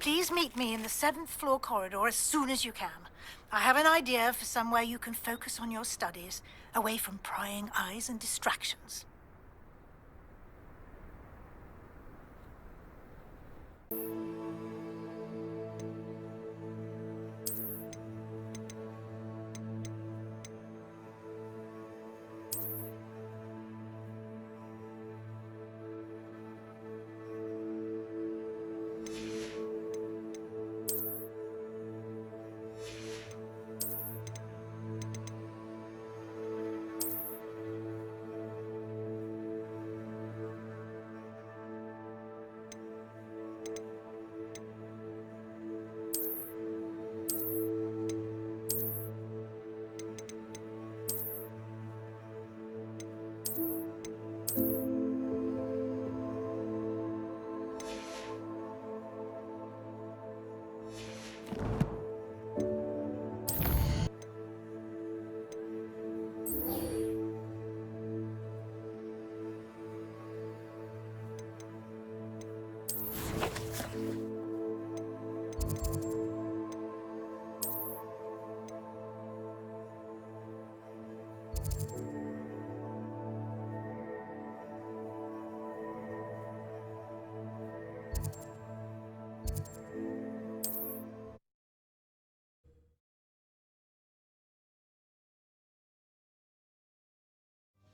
Please meet me in the 7th floor corridor as soon as you can. I have an idea for somewhere you can focus on your studies, away from prying eyes and distractions.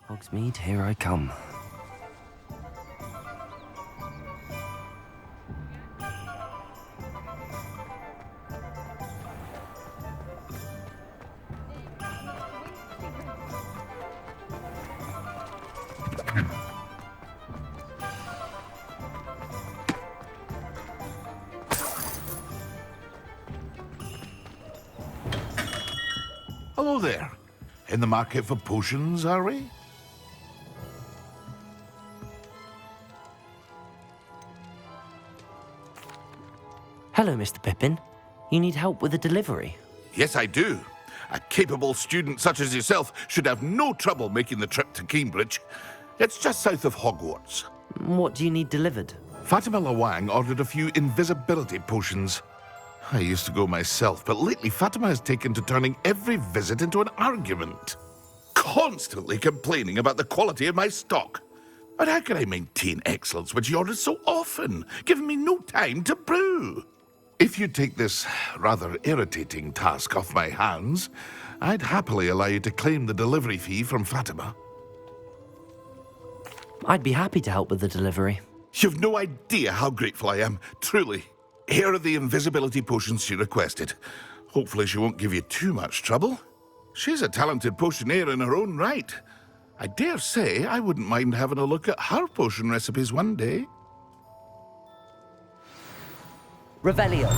Hogsmeade, here I come. Hello there. In the market for potions, are we? Hello, Mr. Pippin. You need help with a delivery? Yes, I do. A capable student such as yourself should have no trouble making the trip to Cambridge. It's just south of Hogwarts. What do you need delivered? Fatima Lawang ordered a few invisibility potions. I used to go myself, but lately Fatima has taken to turning every visit into an argument. Constantly complaining about the quality of my stock. But how can I maintain excellence when she orders so often, giving me no time to brew? If you take this rather irritating task off my hands, I'd happily allow you to claim the delivery fee from Fatima. I'd be happy to help with the delivery. You've no idea how grateful I am, truly. Here are the invisibility potions she requested. Hopefully she won't give you too much trouble. She's a talented potioneer in her own right. I dare say I wouldn't mind having a look at her potion recipes one day. Revelio.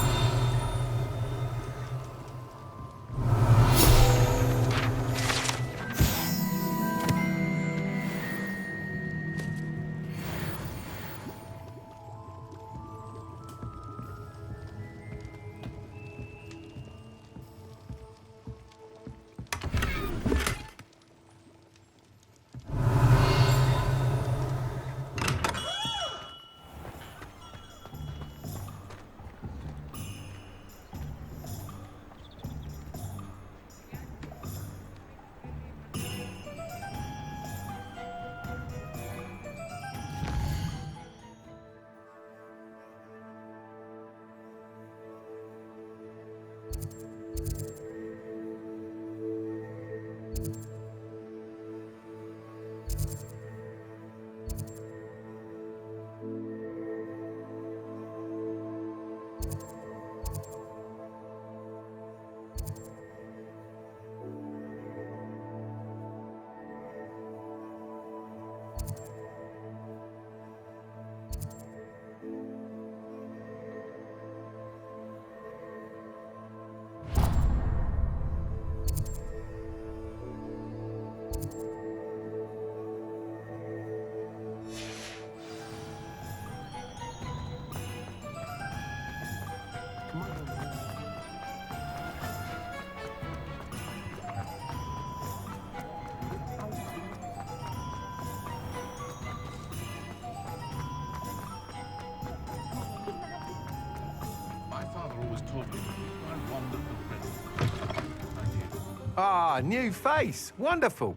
Ah, new face. Wonderful.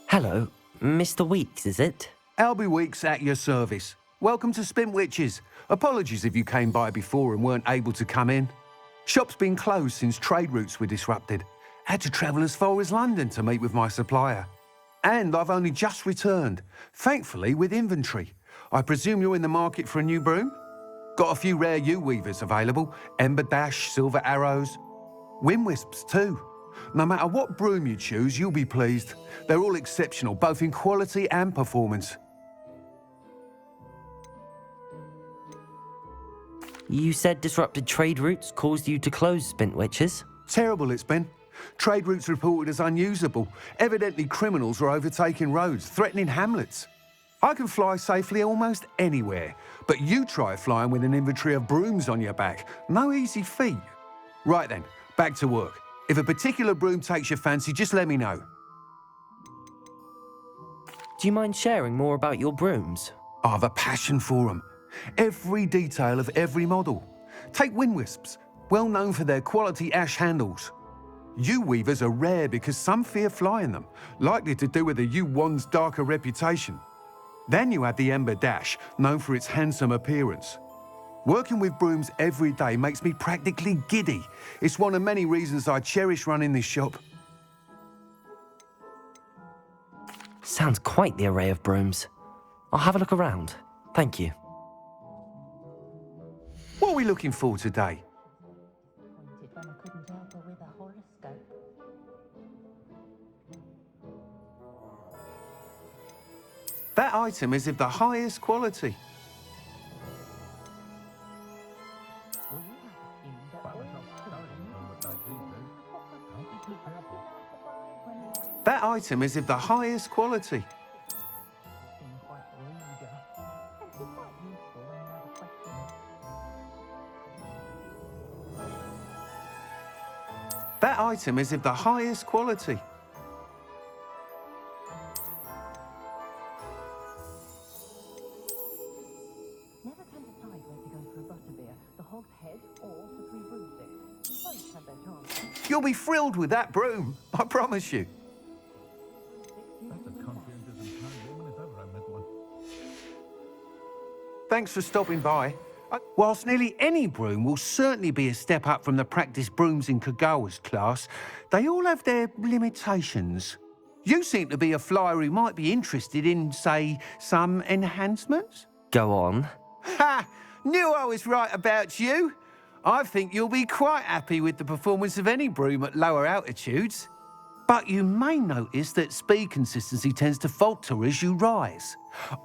Hello, Mr. Weeks, is it? Albie Weeks at your service. Welcome to Spintwitches. Apologies if you came by before and weren't able to come in. Shop's been closed since trade routes were disrupted. Had to travel as far as London to meet with my supplier. And I've only just returned, thankfully with inventory. I presume you're in the market for a new broom? Got a few rare yew-weavers available. Ember Dash, Silver Arrows. Wind Wisps too. No matter what broom you choose, you'll be pleased. They're all exceptional, both in quality and performance. You said disrupted trade routes caused you to close Spintwitches? Terrible it's been. Trade routes reported as unusable. Evidently criminals are overtaking roads, threatening hamlets. I can fly safely almost anywhere, but you try flying with an inventory of brooms on your back. No easy feat. Right then, back to work. If a particular broom takes your fancy, just let me know. Do you mind sharing more about your brooms? I have a passion for them. Every detail of every model. Take Wind Wisps, well known for their quality ash handles. Yew weavers are rare because some fear flying them, likely to do with the yew wand's darker reputation. Then you have the Ember Dash, known for its handsome appearance. Working with brooms every day makes me practically giddy. It's one of many reasons I cherish running this shop. Sounds quite the array of brooms. I'll have a look around. Thank you. What are we looking for today? That item is of the highest quality. That item is of the highest quality. That item is of the highest quality. Never can decide where to go for a butterbeer, the Hog's Head or for 3 broomsticks. Both have their charms. You'll be thrilled with that broom, I promise you. Thanks for stopping by. Whilst nearly any broom will certainly be a step up from the practice brooms in Kagawa's class, they all have their limitations. You seem to be a flyer who might be interested in, say, some enhancements? Go on. Ha! Knew I was right about you. I think you'll be quite happy with the performance of any broom at lower altitudes. But you may notice that speed consistency tends to falter as you rise.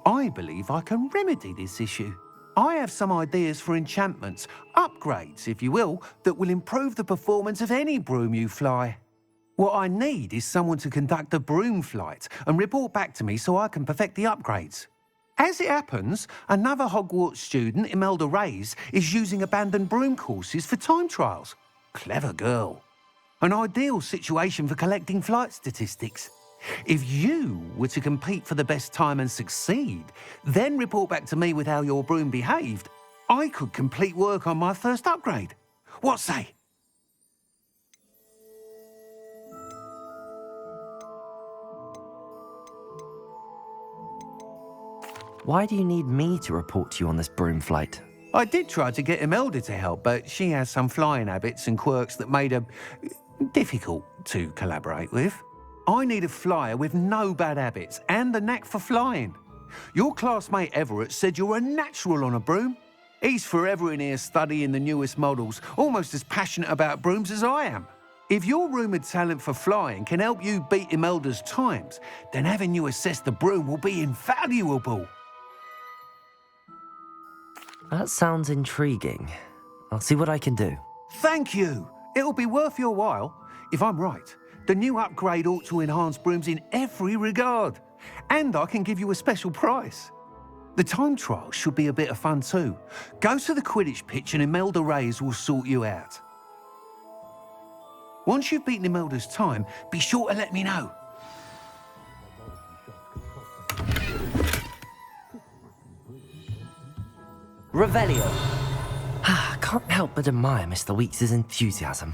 I believe I can remedy this issue. I have some ideas for enchantments, upgrades, if you will, that will improve the performance of any broom you fly. What I need is someone to conduct a broom flight and report back to me so I can perfect the upgrades. As it happens, another Hogwarts student, Imelda Reyes, is using abandoned broom courses for time trials. Clever girl. An ideal situation for collecting flight statistics. If you were to compete for the best time and succeed, then report back to me with how your broom behaved, I could complete work on my first upgrade. What say? Why do you need me to report to you on this broom flight? I did try to get Imelda to help, but she has some flying habits and quirks that made her difficult to collaborate with. I need a flyer with no bad habits and the knack for flying. Your classmate Everett said you're a natural on a broom. He's forever in here studying the newest models, almost as passionate about brooms as I am. If your rumoured talent for flying can help you beat Imelda's times, then having you assess the broom will be invaluable. That sounds intriguing. I'll see what I can do. Thank you. It'll be worth your while. If I'm right, the new upgrade ought to enhance brooms in every regard. And I can give you a special price. The time trial should be a bit of fun too. Go to the Quidditch pitch and Imelda Reyes will sort you out. Once you've beaten Imelda's time, be sure to let me know. Revelio. Can't help but admire Mr. Weeks' enthusiasm.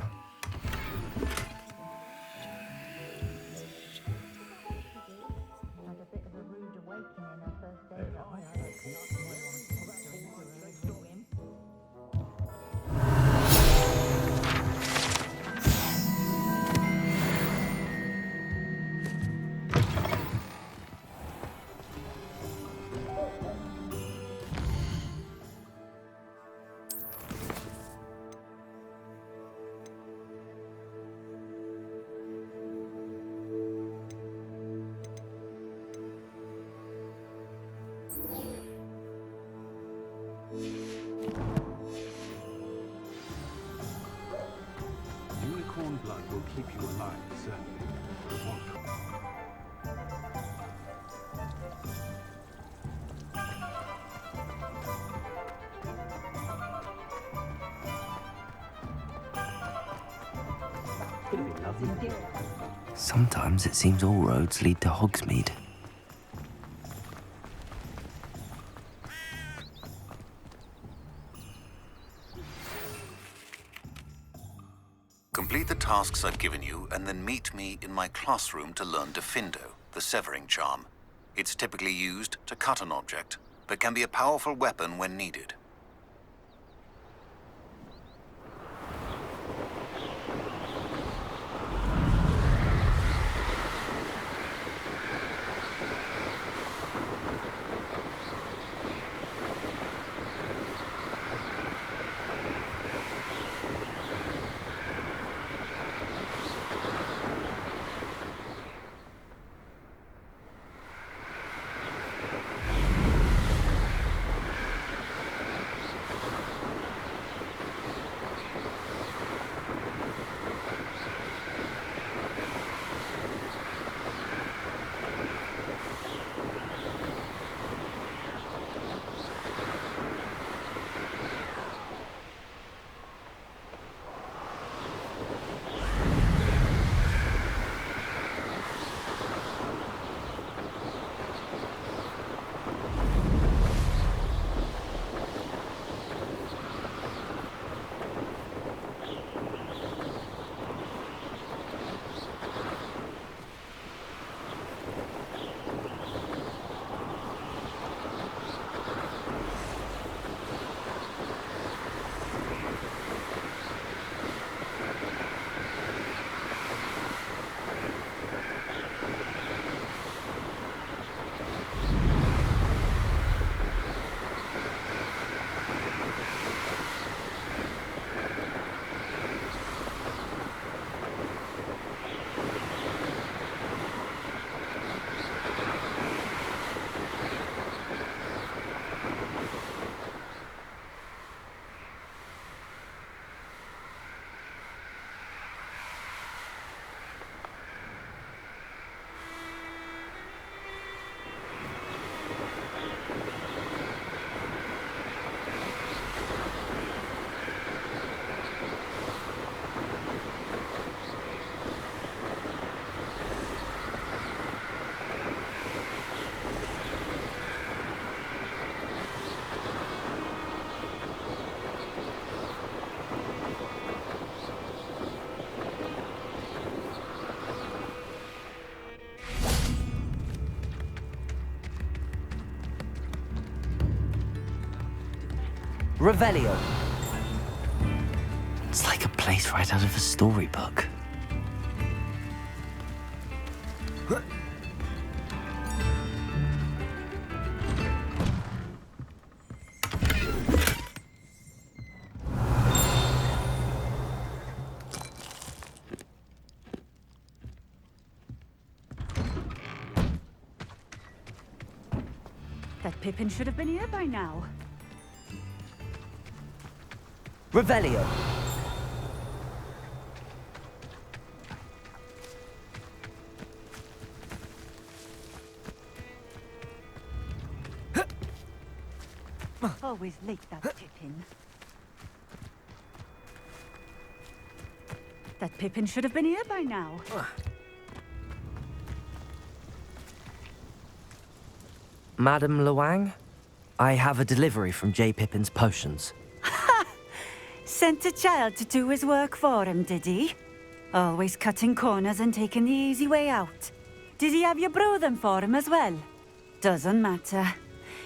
Sometimes it seems all roads lead to Hogsmeade. Complete the tasks I've given you, and then meet me in my classroom to learn Diffindo, the severing charm. It's typically used to cut an object, but can be a powerful weapon when needed. Revelio. It's like a place right out of a storybook. That Pippin should have been here by now. Revelio. Always late, that Pippin. That Pippin should have been here by now. Madam Luang, I have a delivery from J. Pippin's Potions. Sent a child to do his work for him, did he? Always cutting corners and taking the easy way out. Did he have you brew them for him as well? Doesn't matter.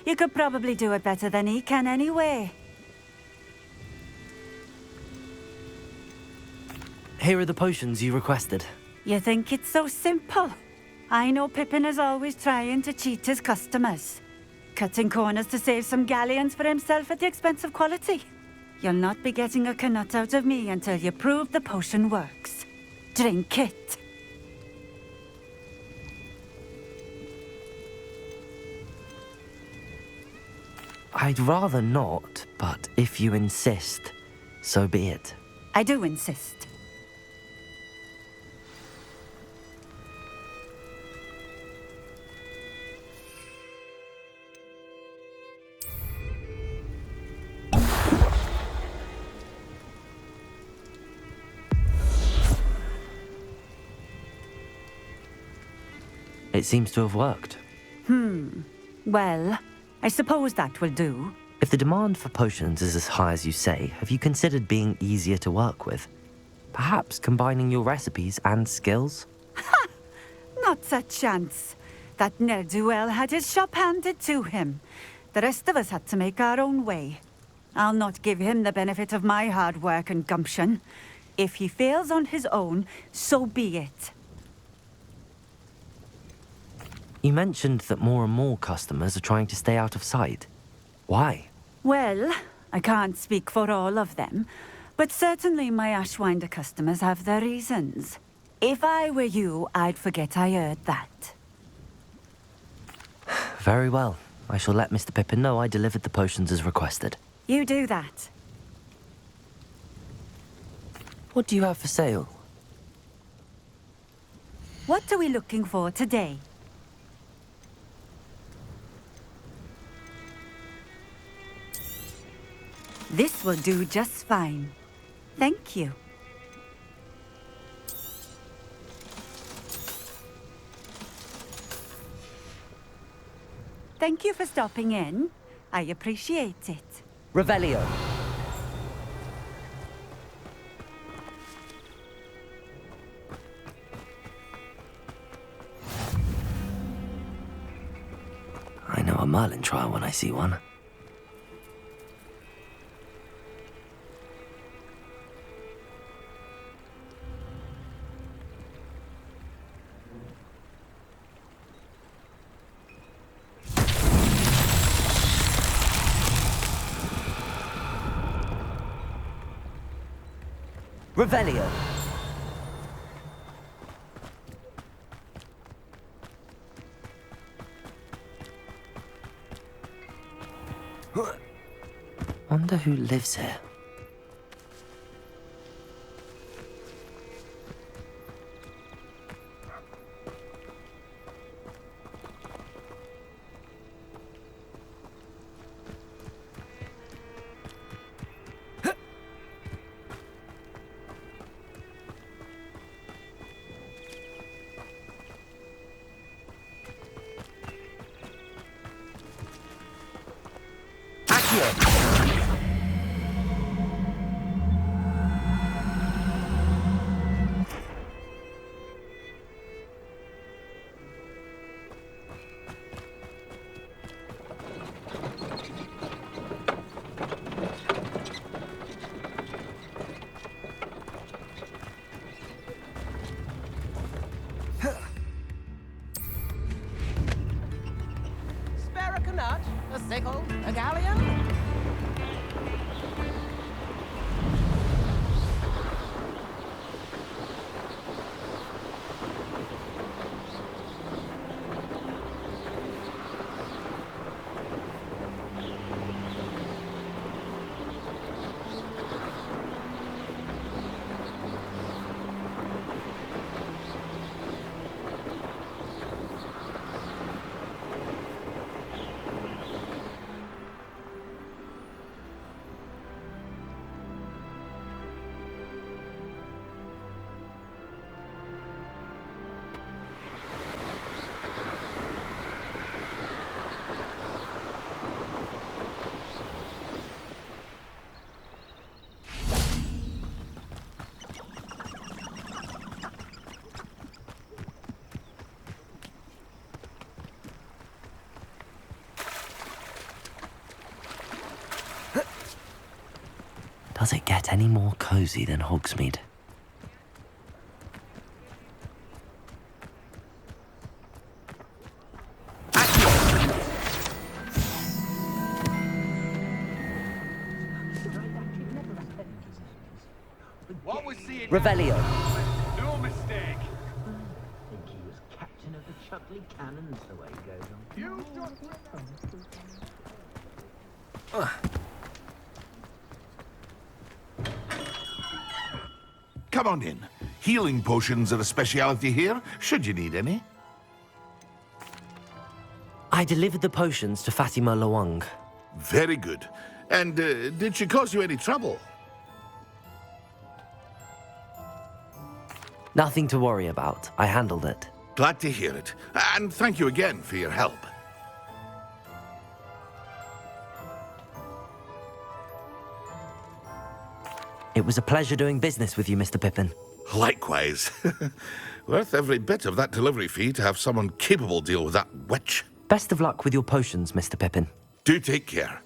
You could probably do it better than he can anyway. Here are the potions you requested. You think it's so simple? I know Pippin is always trying to cheat his customers. Cutting corners to save some galleons for himself at the expense of quality. You'll not be getting a canut out of me until you prove the potion works. Drink it. I'd rather not, but if you insist, so be it. I do insist. It seems to have worked. Well, I suppose that will do. If the demand for potions is as high as you say, have you considered being easier to work with? Perhaps combining your recipes and skills? Not a chance. That ne'er-do-well had his shop handed to him. The rest of us had to make our own way. I'll not give him the benefit of my hard work and gumption. If he fails on his own, so be it. You mentioned that more and more customers are trying to stay out of sight. Why? Well, I can't speak for all of them, but certainly my Ashwinder customers have their reasons. If I were you, I'd forget I heard that. Very well. I shall let Mr. Pippin know I delivered the potions as requested. You do that. What do you have for sale? What are we looking for today? This will do just fine. Thank you. Thank you for stopping in. I appreciate it. Revelio. I know a Merlin trial when I see one. Revelio. Wonder who lives here. A sickle? A galleon? Does it get any more cozy than Hogsmeade? Revelio. No mistake. I think he was captain of the Chuckley Cannons the way he goes on. You Come on in. Healing potions are a speciality here, should you need any. I delivered the potions to Fatima Lawang. Very good. And did she cause you any trouble? Nothing to worry about. I handled it. Glad to hear it. And thank you again for your help. It was a pleasure doing business with you, Mr. Pippin. Likewise. Worth every bit of that delivery fee to have someone capable deal with that witch. Best of luck with your potions, Mr. Pippin. Do take care.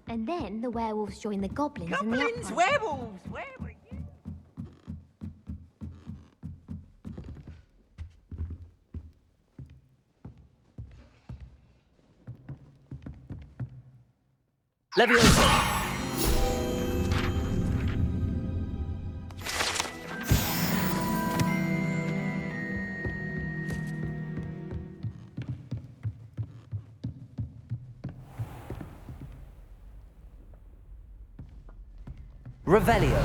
And then the werewolves join the goblins and the Goblins, upright. werewolves, werewolves. Leviosa! Revelio.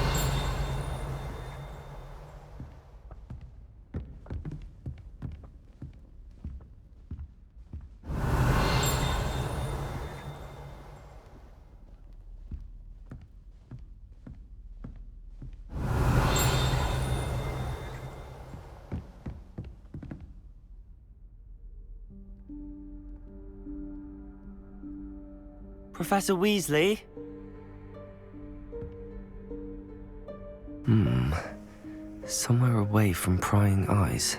Professor Weasley? Somewhere away from prying eyes.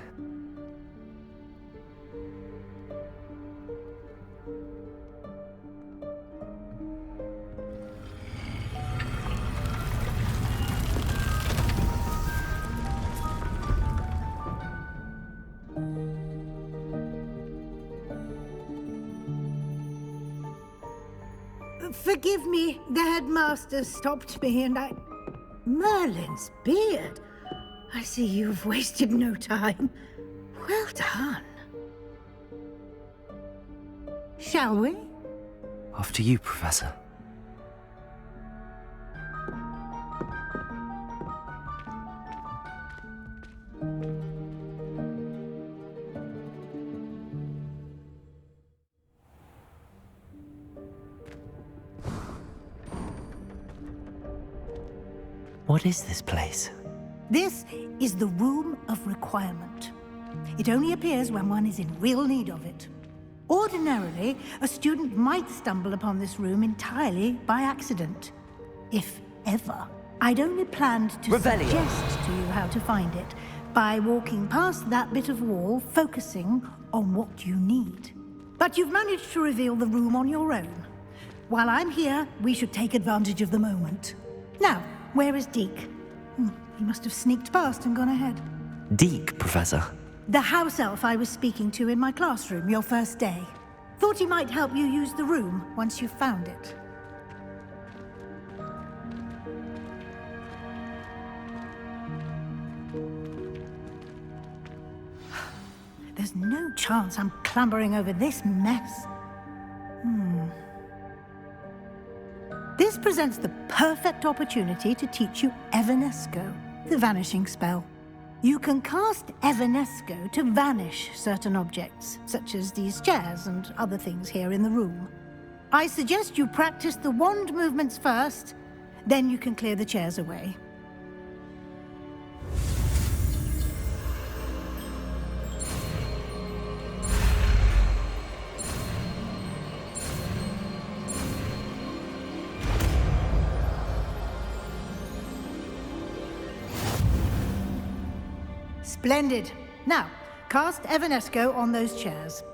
Forgive me, the headmaster stopped me and I... Merlin's beard. I see you've wasted no time. Well done. Shall we? After you, Professor. What is this place? This is the Room of Requirement. It only appears when one is in real need of it. Ordinarily, a student might stumble upon this room entirely by accident. If ever. I'd only planned to Revelio. suggest to you how to find it by walking past that bit of wall, focusing on what you need. But you've managed to reveal the room on your own. While I'm here, we should take advantage of the moment. Now, where is Deke? He must have sneaked past and gone ahead. Deke, Professor. The house elf I was speaking to in my classroom your first day. Thought he might help you use the room once you've found it. There's no chance I'm clambering over this mess. This presents the perfect opportunity to teach you Evanesco, the vanishing spell. You can cast Evanesco to vanish certain objects, such as these chairs and other things here in the room. I suggest you practice the wand movements first, then you can clear the chairs away. Splendid. Now, cast Evanesco on those chairs.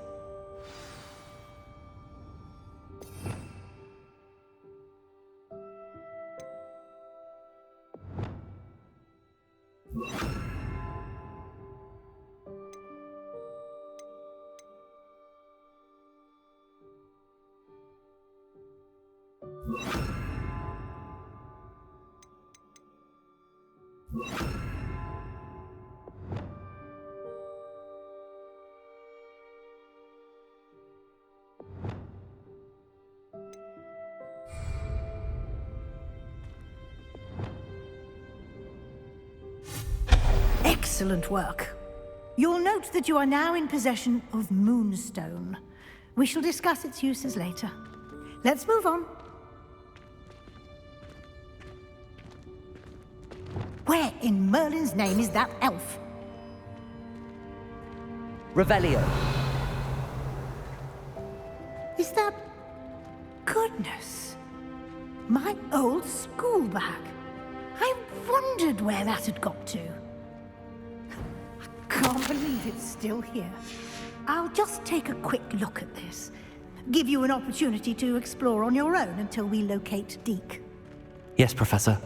Excellent work. You'll note that you are now in possession of Moonstone. We shall discuss its uses later. Let's move on. Where in Merlin's name is that elf? Revelio. Is that... Goodness. My old school bag. I wondered where that had got to. I can't believe it's still here. I'll just take a quick look at this. Give you an opportunity to explore on your own until we locate Deke. Yes, Professor.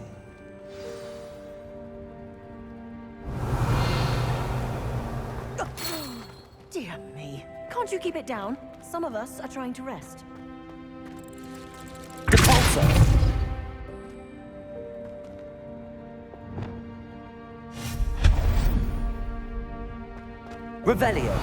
Dear me. Can't you keep it down? Some of us are trying to rest. Repulsor. Revelio.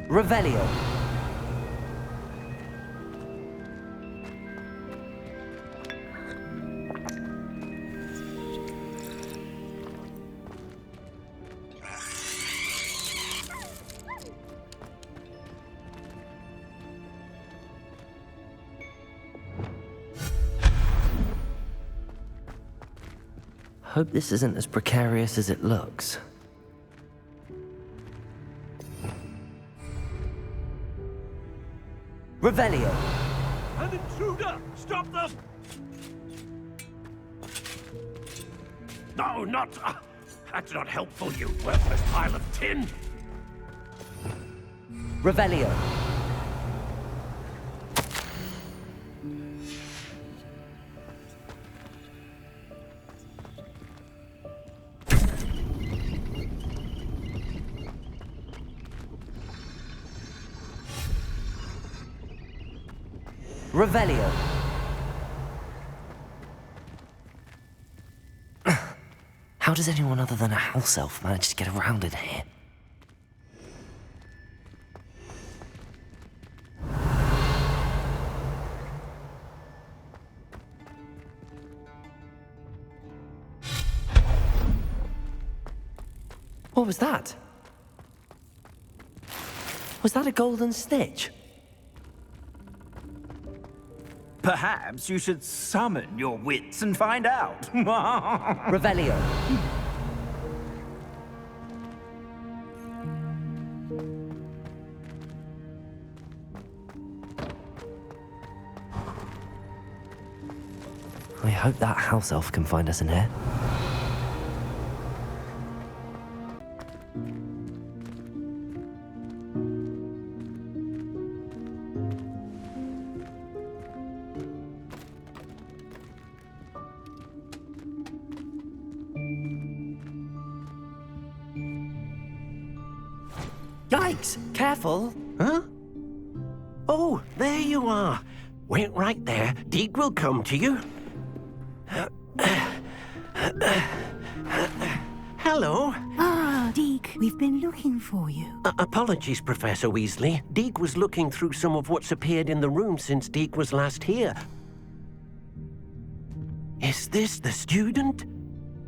Revelio. Hope this isn't as precarious as it looks. Revelio. An intruder! Stop them! No, not... that's not helpful, you worthless pile of tin! Revelio. Revelio. How does anyone other than a house elf manage to get around in here? What was that? Was that a golden stitch? Perhaps you should summon your wits and find out. Revelio. I hope that house elf can find us in here. Yikes! Careful! Huh? Oh, there you are. Wait right there. Deke will come to you. Hello. Ah, Deke, we've been looking for you. Apologies, Professor Weasley. Deke was looking through some of what's appeared in the room since Deke was last here. Is this the student?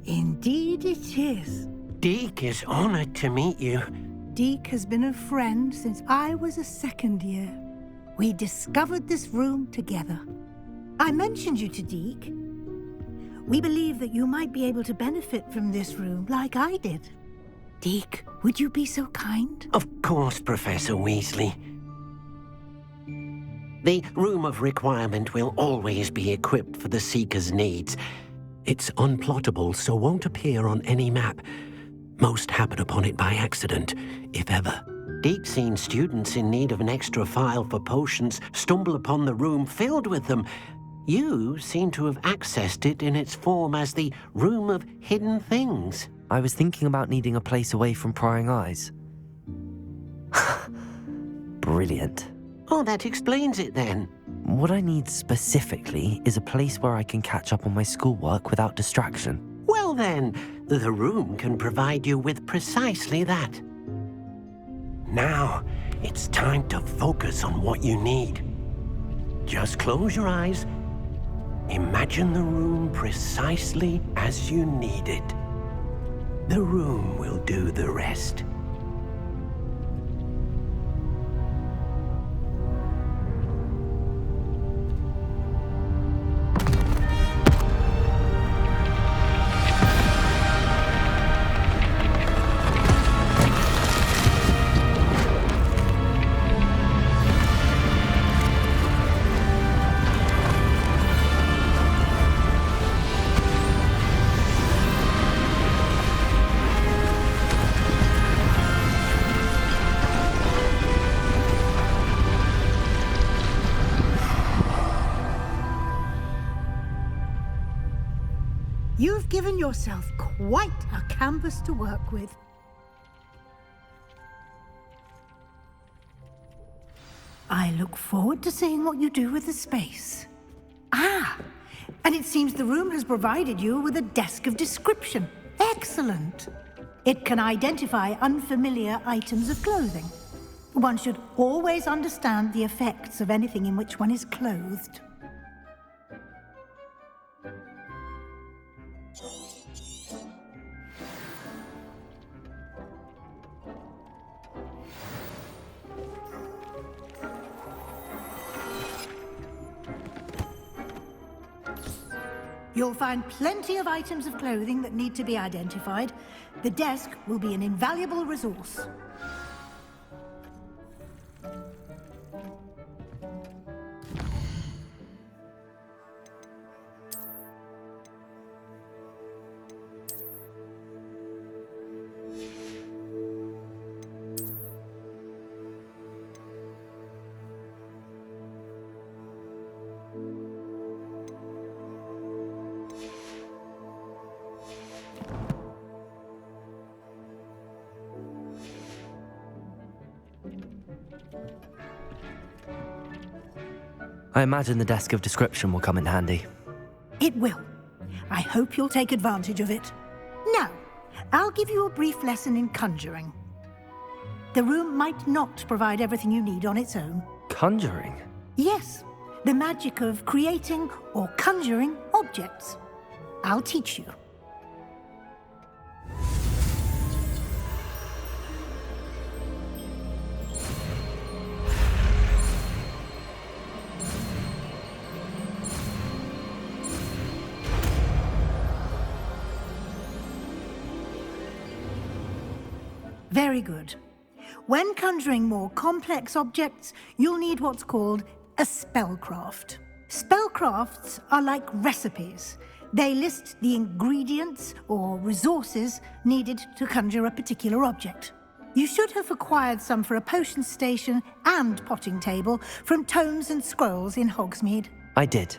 Indeed it is. Deke is honored to meet you. Deke has been a friend since I was a second year. We discovered this room together. I mentioned you to Deke. We believe that you might be able to benefit from this room like I did. Deke, would you be so kind? Of course, Professor Weasley. The Room of Requirement will always be equipped for the Seeker's needs. It's unplottable, so won't appear on any map. Most happen upon it by accident, if ever. Deke's seen students in need of an extra file for potions stumble upon the room filled with them. You seem to have accessed it in its form as the Room of Hidden Things. I was thinking about needing a place away from prying eyes. Brilliant. Oh, that explains it then. What I need specifically is a place where I can catch up on my schoolwork without distraction. Well then, the room can provide you with precisely that. Now, it's time to focus on what you need. Just close your eyes. Imagine the room precisely as you need it. The room will do the rest. You've given yourself quite a canvas to work with. I look forward to seeing what you do with the space. Ah, and it seems the room has provided you with a desk of description. Excellent. It can identify unfamiliar items of clothing. One should always understand the effects of anything in which one is clothed. You'll find plenty of items of clothing that need to be identified. The desk will be an invaluable resource. I imagine the desk of description will come in handy. It will. I hope you'll take advantage of it. Now, I'll give you a brief lesson in conjuring. The room might not provide everything you need on its own. Conjuring? Yes, the magic of creating or conjuring objects. I'll teach you. Very good. When conjuring more complex objects, you'll need what's called a spellcraft. Spellcrafts are like recipes. They list the ingredients or resources needed to conjure a particular object. You should have acquired some for a potion station and potting table from tomes and scrolls in Hogsmeade. I did.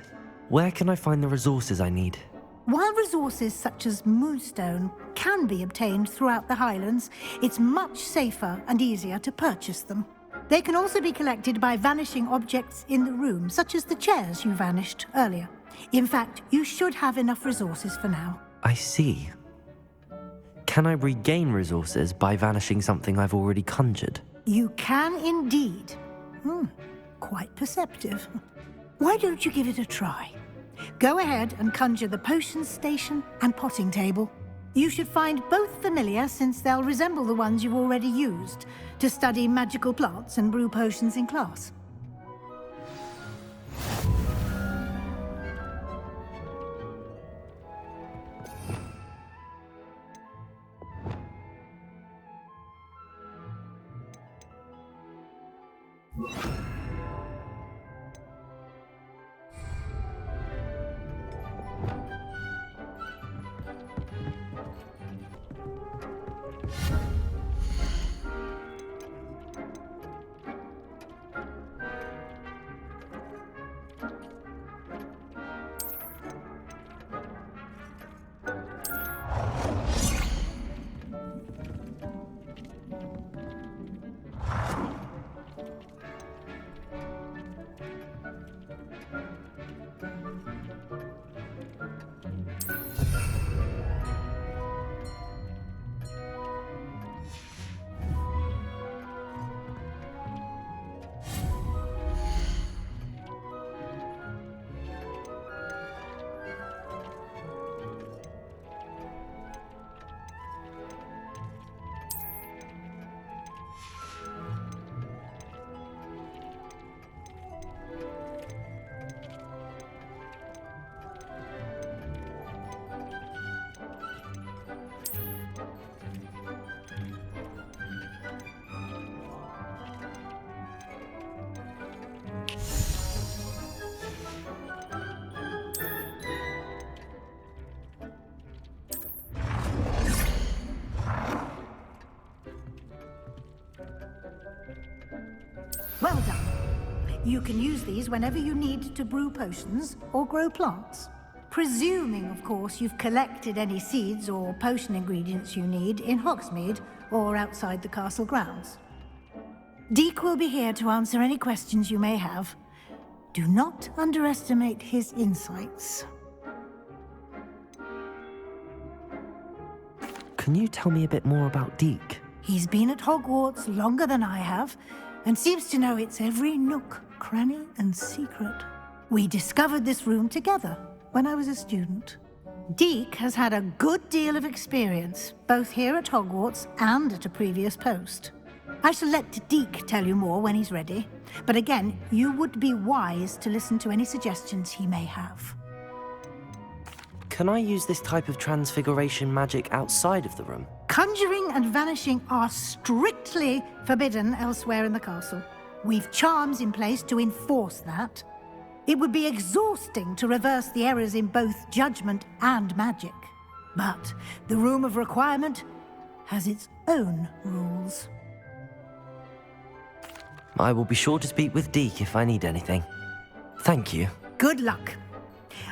Where can I find the resources I need? While resources such as moonstone can be obtained throughout the Highlands, it's much safer and easier to purchase them. They can also be collected by vanishing objects in the room, such as the chairs you vanished earlier. In fact, you should have enough resources for now. I see. Can I regain resources by vanishing something I've already conjured? You can indeed. Quite perceptive. Why don't you give it a try? Go ahead and conjure the potion station and potting table. You should find both familiar, since they'll resemble the ones you've already used to study magical plants and brew potions in class. You can use these whenever you need to brew potions or grow plants. Presuming, of course, you've collected any seeds or potion ingredients you need in Hogsmeade or outside the castle grounds. Deek will be here to answer any questions you may have. Do not underestimate his insights. Can you tell me a bit more about Deek? He's been at Hogwarts longer than I have, and seems to know its every nook, cranny, and secret. We discovered this room together when I was a student. Deek has had a good deal of experience, both here at Hogwarts and at a previous post. I shall let Deek tell you more when he's ready, but again, you would be wise to listen to any suggestions he may have. Can I use this type of transfiguration magic outside of the room? Conjuring and vanishing are strictly forbidden elsewhere in the castle. We've charms in place to enforce that. It would be exhausting to reverse the errors in both judgment and magic. But the Room of Requirement has its own rules. I will be sure to speak with Deek if I need anything. Thank you. Good luck.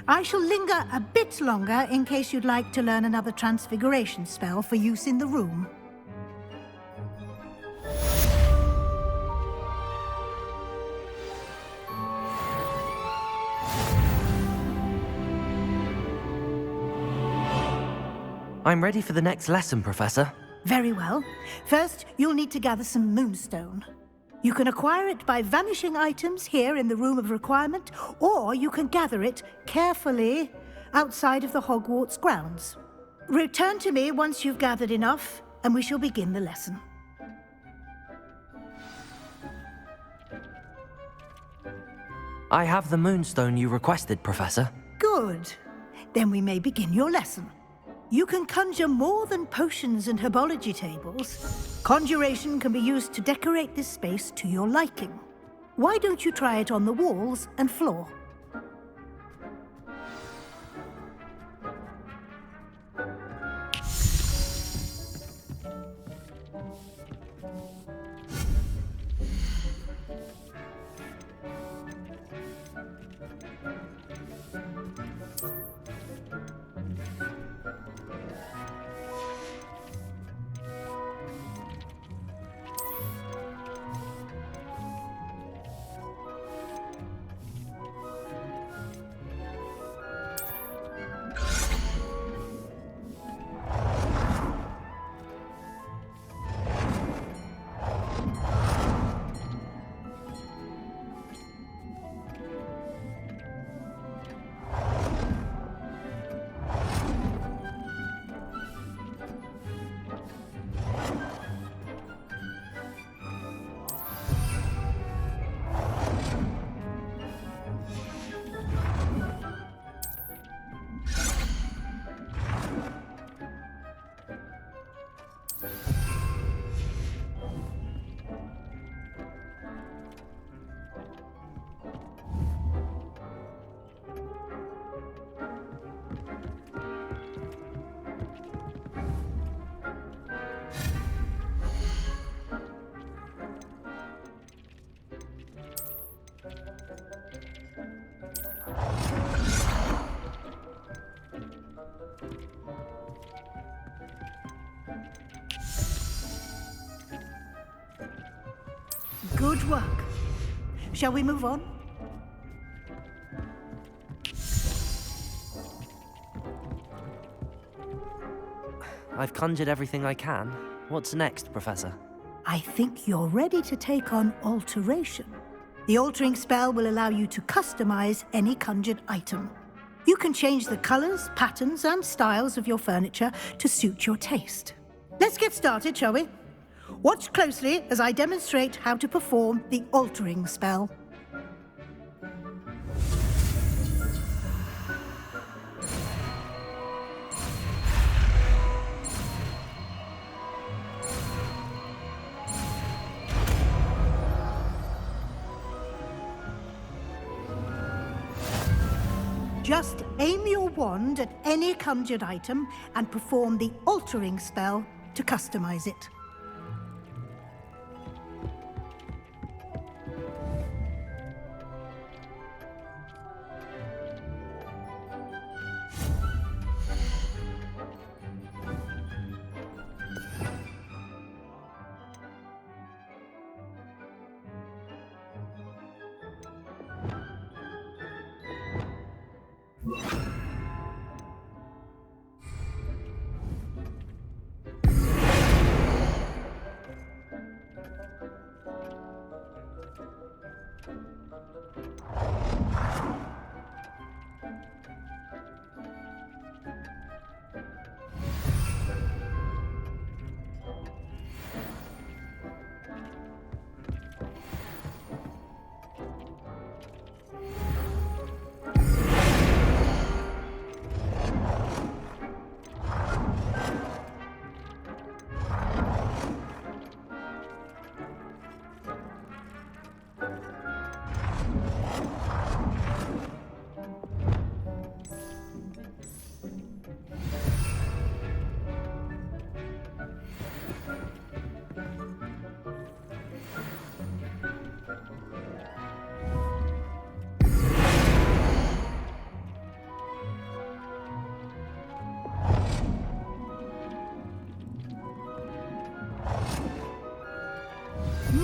I shall linger a bit longer in case you'd like to learn another transfiguration spell for use in the room. I'm ready for the next lesson, Professor. Very well. First, you'll need to gather some moonstone. You can acquire it by vanishing items here in the Room of Requirement, or you can gather it carefully outside of the Hogwarts grounds. Return to me once you've gathered enough, and we shall begin the lesson. I have the moonstone you requested, Professor. Good. Then we may begin your lesson. You can conjure more than potions and herbology tables. Conjuration can be used to decorate this space to your liking. Why don't you try it on the walls and floor? Good work. Shall we move on? I've conjured everything I can. What's next, Professor? I think you're ready to take on alteration. The altering spell will allow you to customize any conjured item. You can change the colors, patterns, and styles of your furniture to suit your taste. Let's get started, shall we? Watch closely as I demonstrate how to perform the altering spell. Just aim your wand at any conjured item and perform the altering spell to customize it.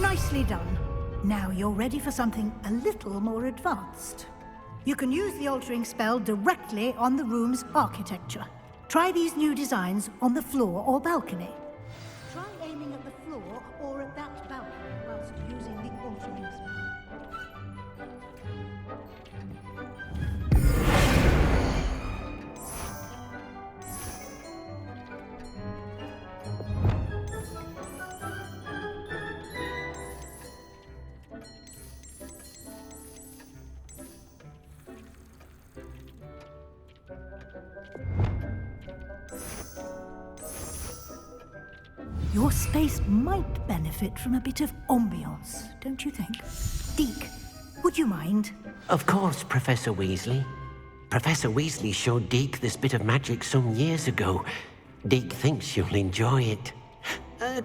Nicely done. Now you're ready for something a little more advanced. You can use the altering spell directly on the room's architecture. Try these new designs on the floor or balcony. Try aiming at the floor or at that balcony whilst using the altering spell. Your space might benefit from a bit of ambiance, don't you think? Deke, would you mind? Of course, Professor Weasley. Professor Weasley showed Deke this bit of magic some years ago. Deke thinks you'll enjoy it.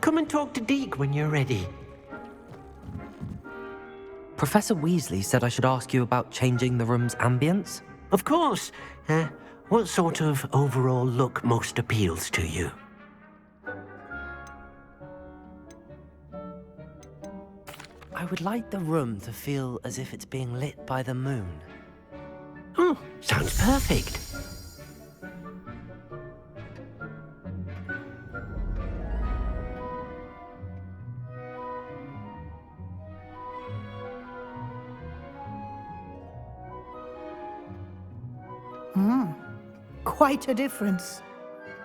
Come and talk to Deke when you're ready. Professor Weasley said I should ask you about changing the room's ambience? Of course. What sort of overall look most appeals to you? I would like the room to feel as if it's being lit by the moon. Oh, sounds perfect. Quite a difference.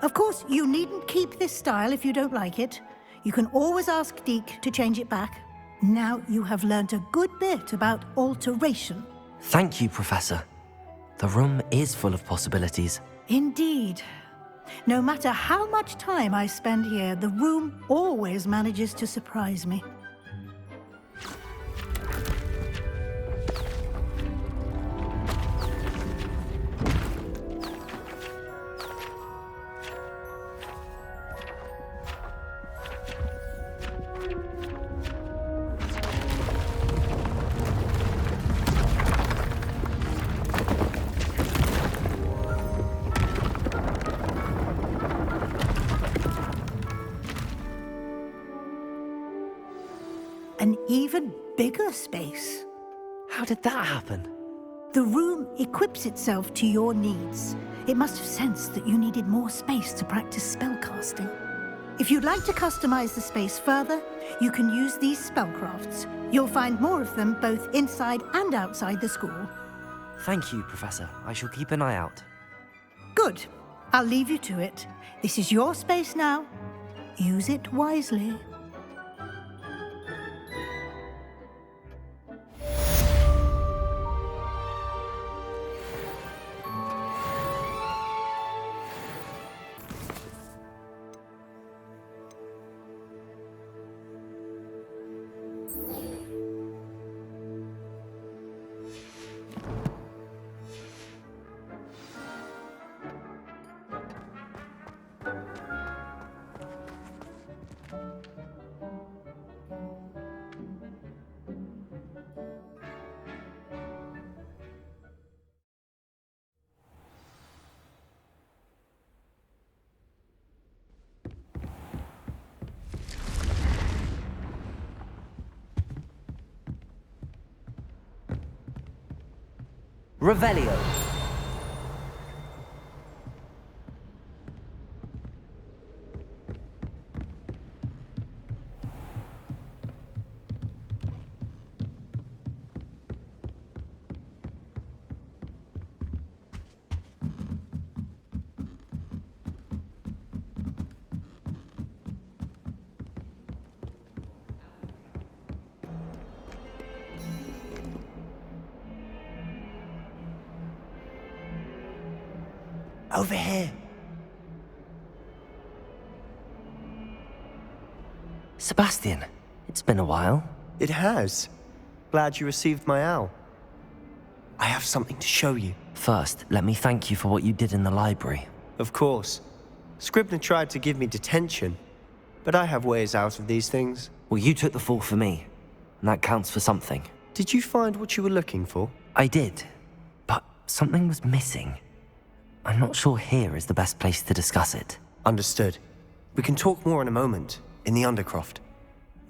Of course, you needn't keep this style if you don't like it. You can always ask Deke to change it back. Now you have learnt a good bit about alteration. Thank you, Professor. The room is full of possibilities. Indeed. No matter how much time I spend here, the room always manages to surprise me. An even bigger space. How did that happen? The room equips itself to your needs. It must have sensed that you needed more space to practice spellcasting. If you'd like to customize the space further, you can use these spellcrafts. You'll find more of them both inside and outside the school. Thank you, Professor. I shall keep an eye out. Good. I'll leave you to it. This is your space now. Use it wisely. Revelio. Over here. Sebastian, it's been a while. It has. Glad you received my owl. I have something to show you. First, let me thank you for what you did in the library. Of course. Scribner tried to give me detention, but I have ways out of these things. Well, you took the fall for me, and that counts for something. Did you find what you were looking for? I did, but something was missing. I'm not sure here is the best place to discuss it. Understood. We can talk more in a moment, in the Undercroft.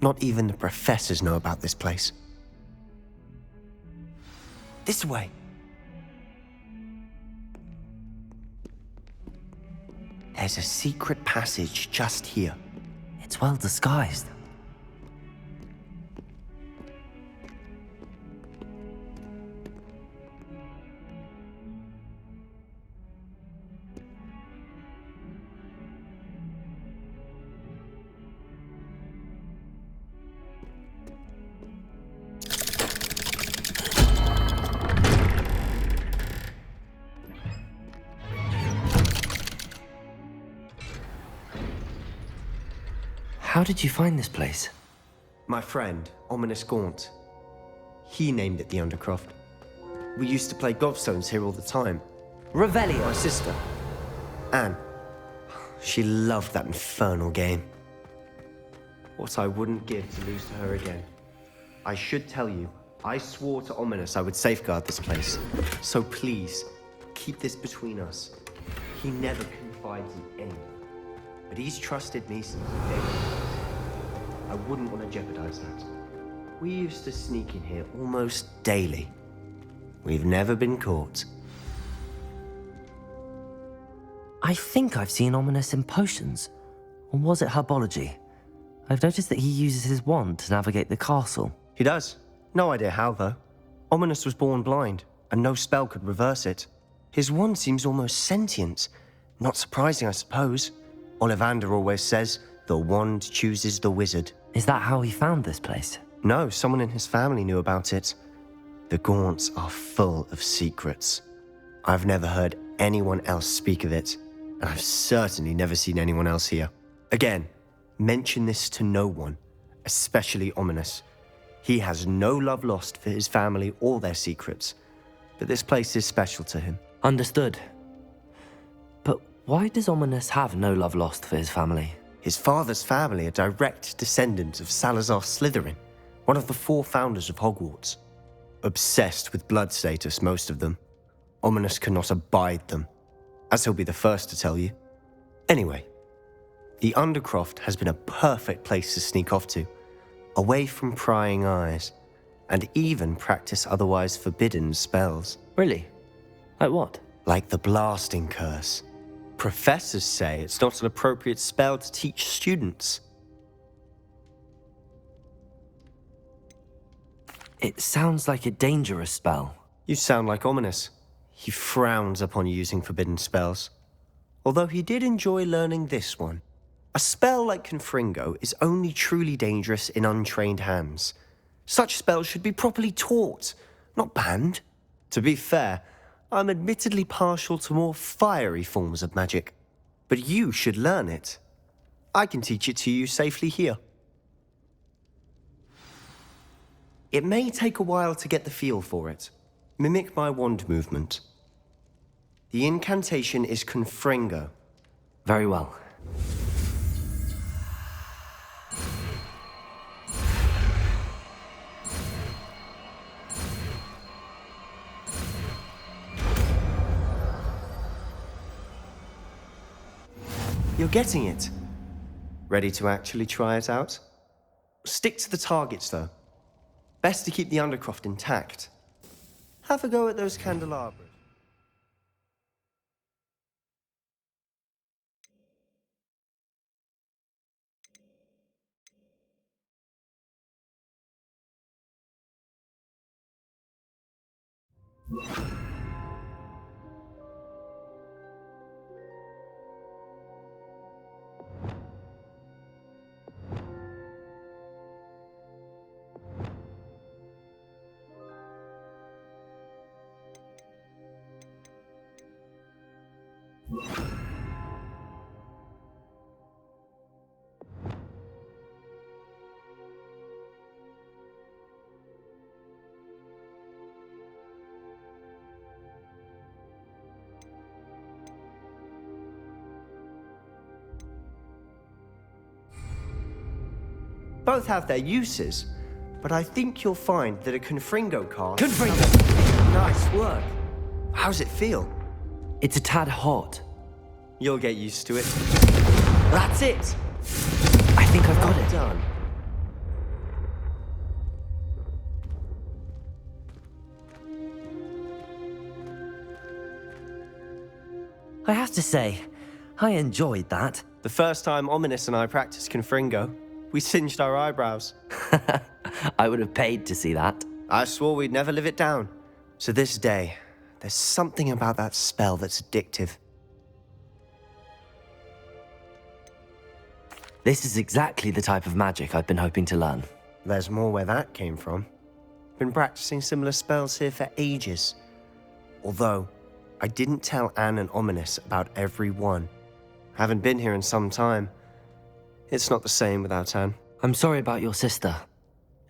Not even the professors know about this place. This way. There's a secret passage just here. It's well disguised. How did you find this place? My friend, Ominous Gaunt. He named it the Undercroft. We used to play gobstones here all the time. Revelio. My sister, Anne. She loved that infernal game. What I wouldn't give to lose to her again. I should tell you, I swore to Ominous I would safeguard this place. So please, keep this between us. He never confides in anyone. But he's trusted me since the day. I wouldn't want to jeopardize that. We used to sneak in here almost daily. We've never been caught. I think I've seen Ominous in potions. Or was it herbology? I've noticed that he uses his wand to navigate the castle. He does. No idea how, though. Ominous was born blind, and no spell could reverse it. His wand seems almost sentient. Not surprising, I suppose. Ollivander always says, the wand chooses the wizard. Is that how he found this place? No, someone in his family knew about it. The Gaunts are full of secrets. I've never heard anyone else speak of it, and I've certainly never seen anyone else here. Again, mention this to no one, especially Ominous. He has no love lost for his family or their secrets, but this place is special to him. Understood. But why does Ominous have no love lost for his family? His father's family are direct descendants of Salazar Slytherin, one of the 4 founders of Hogwarts. Obsessed with blood status, most of them. Ominous cannot abide them, as he'll be the first to tell you. Anyway, the Undercroft has been a perfect place to sneak off to, away from prying eyes, and even practice otherwise forbidden spells. Really? Like what? Like the blasting curse. Professors say it's not an appropriate spell to teach students. It sounds like a dangerous spell. You sound like Ominous. He frowns upon using forbidden spells. Although he did enjoy learning this one. A spell like Confringo is only truly dangerous in untrained hands. Such spells should be properly taught, not banned. To be fair, I'm admittedly partial to more fiery forms of magic. But you should learn it. I can teach it to you safely here. It may take a while to get the feel for it. Mimic my wand movement. The incantation is Confringo. Very well. You're getting it. Ready to actually try it out? Stick to the targets, though. Best to keep the Undercroft intact. Have a go at those candelabras. Both have their uses, but I think you'll find that a Confringo cast... Confringo! Nice work. How's it feel? It's a tad hot. You'll get used to it. That's it! I think I've got it. Done. I have to say, I enjoyed that. The first time Ominous and I practiced Confringo, we singed our eyebrows. I would have paid to see that. I swore we'd never live it down. To this day, there's something about that spell that's addictive. This is exactly the type of magic I've been hoping to learn. There's more where that came from. Been practicing similar spells here for ages. Although, I didn't tell Anne and Ominous about every one. Haven't been here in some time. It's not the same without Anne. I'm sorry about your sister.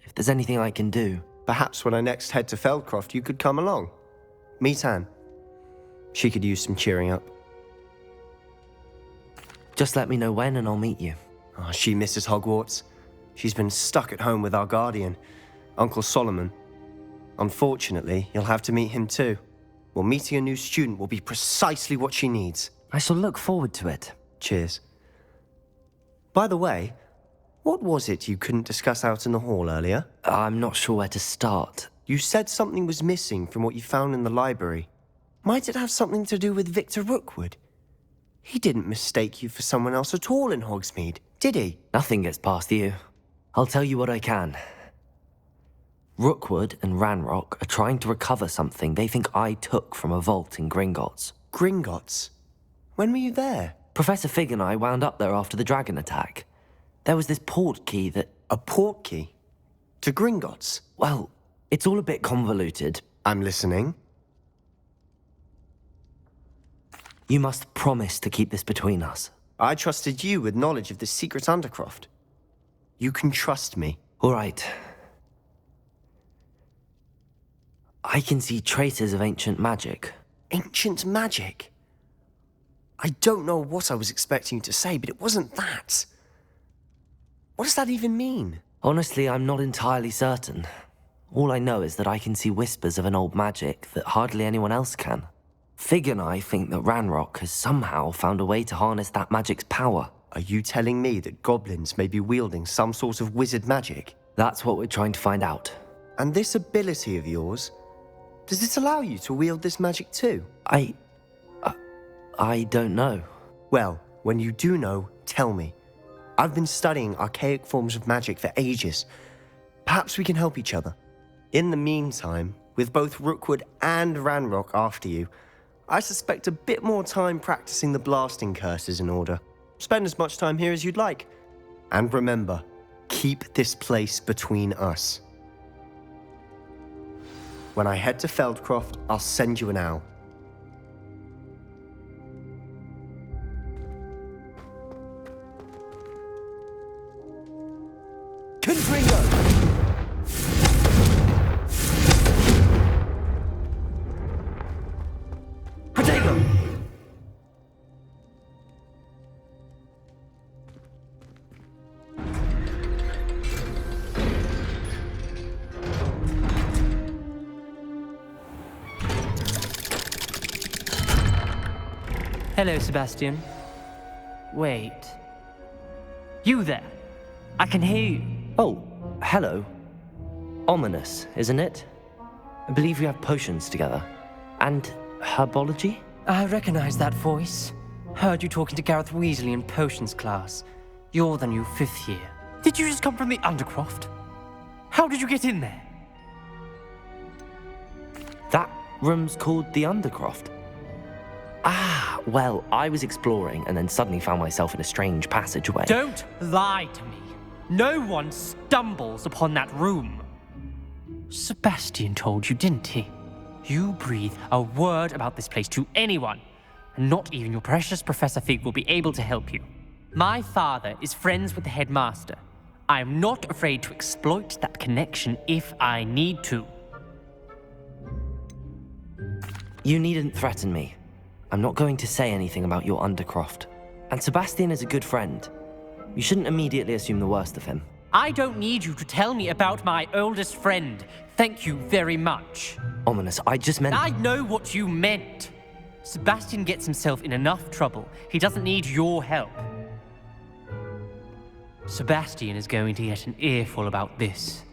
If there's anything I can do... Perhaps when I next head to Feldcroft, you could come along. Meet Anne. She could use some cheering up. Just let me know when and I'll meet you. Oh, she misses Hogwarts. She's been stuck at home with our guardian, Uncle Solomon. Unfortunately, you'll have to meet him too. Well, meeting a new student will be precisely what she needs. I shall look forward to it. Cheers. By the way, what was it you couldn't discuss out in the hall earlier? I'm not sure where to start. You said something was missing from what you found in the library. Might it have something to do with Victor Rookwood? He didn't mistake you for someone else at all in Hogsmeade, did he? Nothing gets past you. I'll tell you what I can. Rookwood and Ranrock are trying to recover something they think I took from a vault in Gringotts. Gringotts? When were you there? Professor Fig and I wound up there after the dragon attack. There was this port key that... A port key? To Gringotts? Well, it's all a bit convoluted. I'm listening. You must promise to keep this between us. I trusted you with knowledge of the secret Undercroft. You can trust me. All right. I can see traces of ancient magic. Ancient magic? I don't know what I was expecting you to say, but it wasn't that. What does that even mean? Honestly, I'm not entirely certain. All I know is that I can see whispers of an old magic that hardly anyone else can. Fig and I think that Ranrock has somehow found a way to harness that magic's power. Are you telling me that goblins may be wielding some sort of wizard magic? That's what we're trying to find out. And this ability of yours, does it allow you to wield this magic too? I don't know. Well, when you do know, tell me. I've been studying archaic forms of magic for ages. Perhaps we can help each other. In the meantime, with both Rookwood and Ranrock after you, I suspect a bit more time practicing the blasting curse is in order. Spend as much time here as you'd like. And remember, keep this place between us. When I head to Feldcroft, I'll send you an owl. Confringo! Potato! Hello, Sebastian. Wait. You there? I can hear you. Oh, hello. Ominous, isn't it? I believe we have potions together. And herbology? I recognize that voice. Heard you talking to Gareth Weasley in potions class. You're the new 5th year. Did you just come from the Undercroft? How did you get in there? That room's called the Undercroft. Ah, well, I was exploring and then suddenly found myself in a strange passageway. Don't lie to me. No one stumbles upon that room. Sebastian told you, didn't he? You breathe a word about this place to anyone, and not even your precious Professor Fig will be able to help you. My father is friends with the headmaster. I am not afraid to exploit that connection if I need to. You needn't threaten me. I'm not going to say anything about your Undercroft. And Sebastian is a good friend. You shouldn't immediately assume the worst of him. I don't need you to tell me about my oldest friend. Thank you very much. Ominous, I just meant... I know what you meant. Sebastian gets himself in enough trouble. He doesn't need your help. Sebastian is going to get an earful about this.